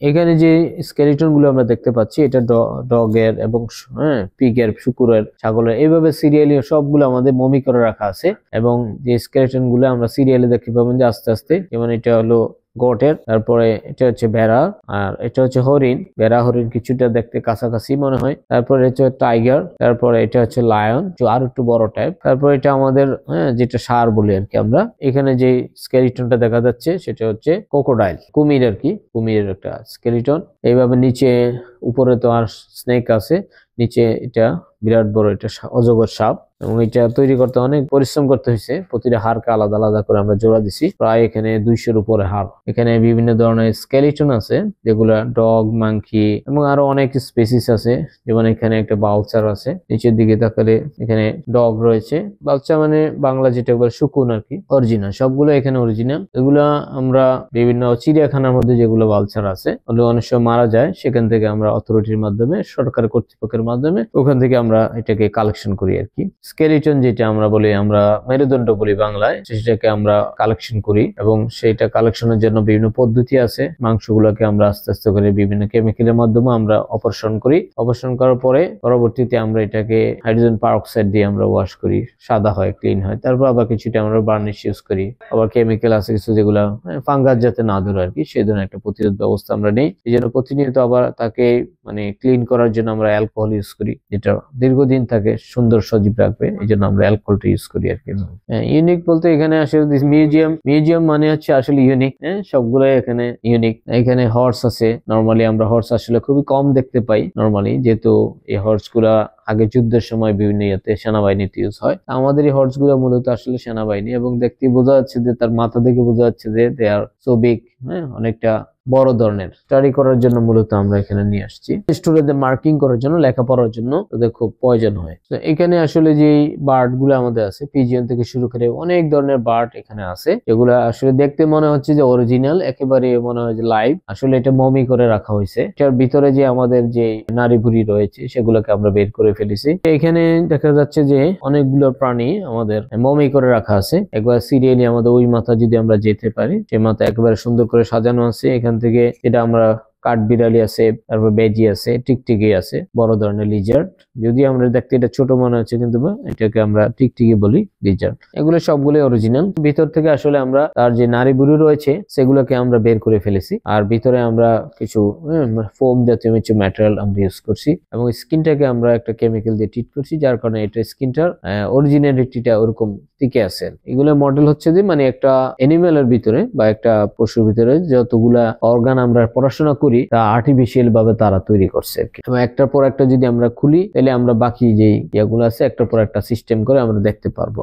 এখানে যে স্কেলিটন গুলো আমরা দেখতে পাচ্ছি এটা ডগের এবং পিগের, শুকুরের, ছাগলের, এইভাবে সিরিয়ালি সবগুলো আমাদের মমি করে রাখা আছে। এবং যে স্কেলিটন গুলো আমরা সিরিয়ালি দেখতে পাবেন যে আস্তে আস্তে, যেমন এটা হলো গোটের, তারপরে এটা হচ্ছে ভেড়া, আর এটা হচ্ছে হরিণ। ভেড়া হরিণ কিছুটা দেখতে কাছাকাছি মনে হয়। তারপরে হচ্ছে টাইগার, তারপরে এটা হচ্ছে লায়ন, আর একটু বড় টাইপ। তারপর এটা আমাদের যেটা ষাঁড় বলি আর কি আমরা। এখানে যে স্কেলিটনটা দেখা যাচ্ছে সেটা হচ্ছে ক্রোকোডাইল, কুমির আর কি, কুমিরের একটা স্কেলিটন। এইভাবে নিচে উপরে তো আর স্নেক আছে, নিচে এটা বিরাট বড়, এটা অজগর সাপ। এবং এটা তৈরি করতে অনেক পরিশ্রম করতে হয়েছে। প্রতিটা হাড়কে আলাদা আলাদা করে আমরা জোড়া দিছি, প্রায় এখানে 200-র উপরে হাড়। এখানে বিভিন্ন ধরনের স্কেলিটন আছে, যেগুলা ডগ, মাংকি এবং আরো অনেক স্পেসিস আছে। যেমন এখানে একটা বাউচার আছে, নিচের দিকে তাকালে এখানে ডগ রয়েছে। বাউচার মানে বাংলা যেটা বলে শুকুন আর কি, অরিজিনাল। সবগুলো এখানে অরিজিনাল। এগুলা আমরা বিভিন্ন চিড়িয়াখানার মধ্যে যেগুলো বাউচার আছে, ওগুলো অনেক সময় মারা যায়, সেখান থেকে আমরা অথরিটির মাধ্যমে, সরকার কর্তৃপক্ষের মাধ্যমে ওখান থেকে আমরা এটাকে কালেকশন করি আর কি। স্কেলিটন যেটা আমরা বলি, আমরা মেরুদণ্ড বলি বাংলায়, সেটাকে আমরা কালেকশন করি। এবং সেইটা কালেকশনের জন্য বিভিন্ন পদ্ধতি আছে। মাংসগুলোকে আমরা আস্তে আস্তে করে বিভিন্ন কেমিক্যালের মাধ্যমে আমরা অপারেশন করি। অপারেশন করার পরে পরবর্তীতে আমরা এটাকে হাইড্রোজেন পারঅক্সাইড দিয়ে আমরা ওয়াশ করি, সাদা হয়, ক্লিন হয়। তারপর আবার কিছুটা আমরা বার্নিশ ইউজ করি। আবার কেমিক্যাল আছে কিছু যেগুলো ফাঙ্গাস যাতে না ধরে আর কি, সেই ধরনের একটা প্রতিরোধ ব্যবস্থা আমরা নেই। এই জন্য প্রতিনিয়ত আবার তাকে ক্লিন করার জন্য আমরা অ্যালকোহল ইউজ করি, যেটা দীর্ঘদিন থাকে, সুন্দর সজীব রাখবে। এই জন্য আমরা অ্যালকোহলটা ইউজ করি আর কি। ইউনিক বলতে এখানে আসলে মিউজিয়াম মানে হচ্ছে আসলে ইউনিক। সবগুলো এখানে ইউনিক। এখানে হর্স আছে। নরমালি আমরা হর্স আসলে খুবই কম দেখতে পাই নরমালি, যেহেতু এই হর্স গুলা আগে যুদ্ধের সময় বিভিন্ন সেনাবাহিনীতে ইউজ হয়। আমাদের এই হর্স গুলো মূলত আসলে সেনাবাহিনী, এবং দেখতে বোঝা যাচ্ছে যে তার মাথা দেখে বোঝা যাচ্ছে যে দে আর সো বিগ, অনেকটা বড় ধরনের। স্টাডি করার জন্য মূলত আমরা এখানে নিয়ে আসছি। স্টুডেন্টদের মার্কিং করার জন্য, লেখাপড়ার জন্য ওদের খুব প্রয়োজন হয়। তো এখানে আসলে যে বার্ড গুলো আমাদের আছে, পিজিয়ন থেকে শুরু করে অনেক ধরনের বার্ড এখানে আছে, এগুলা আসলে দেখতে মনে হচ্ছে যে অরিজিনাল, একেবারে মনে হয় যে লাইভ। আসলে এটা মমি করে রাখা হয়েছে। এটার ভিতরে যে আমাদের যে নাড়ি ভুড়ি রয়েছে সেগুলোকে আমরা বের করে ফেলেছি। এখানে দেখা যাচ্ছে যে অনেকগুলো প্রাণী আমাদের মমি করে রাখা আছে। একবার সিরিয়ালি আমাদের ওই মাথা যদি আমরা যেতে পারি, সেই মাথা একেবারে সুন্দর করে সাজানো আছে। এখান থেকে এটা আমরা কাঠবিড়ালি আছে, তারপর বেজি আছে, টিকটিকি আছে, বড় ধরনের লিজার্ড। যদি আমরা দেখতে এটা ছোট মনে হচ্ছে, কিন্তু এটাকে আমরা টিকটিকি বলি, লিজার্ড। এগুলো সবগুলো অরিজিনাল। ভিতর থেকে আসলে আমরা তার যে নাড়ি বুড়ি রয়েছে সেগুলোকে আমরা বের করে ফেলেছি। আর ভিতরে আমরা কিছু ফোম জাতীয় কিছু ম্যাটেরিয়াল আমরা ইউজ করছি, এবং স্কিনটাকে আমরা একটা কেমিক্যাল দিয়ে ট্রিট করছি, যার কারণে এটা স্কিনটার অরিজিনালিটিটা ওরকম টিকে আছে। এগুলো মডেল হচ্ছে যে একটা অ্যানিমেলের ভিতরে বা একটা পশুর ভিতরে যতগুলা অর্গান আমরা পড়াশোনা করি তা আর্টিফিশিয়াল ভাবে তারা তৈরি করছে আর কি। এবং একটার পর একটা যদি আমরা খুলি, তাহলে আমরা বাকি যে ইয়েগুলো আছে একটার পর একটা সিস্টেম করে আমরা দেখতে পারবো।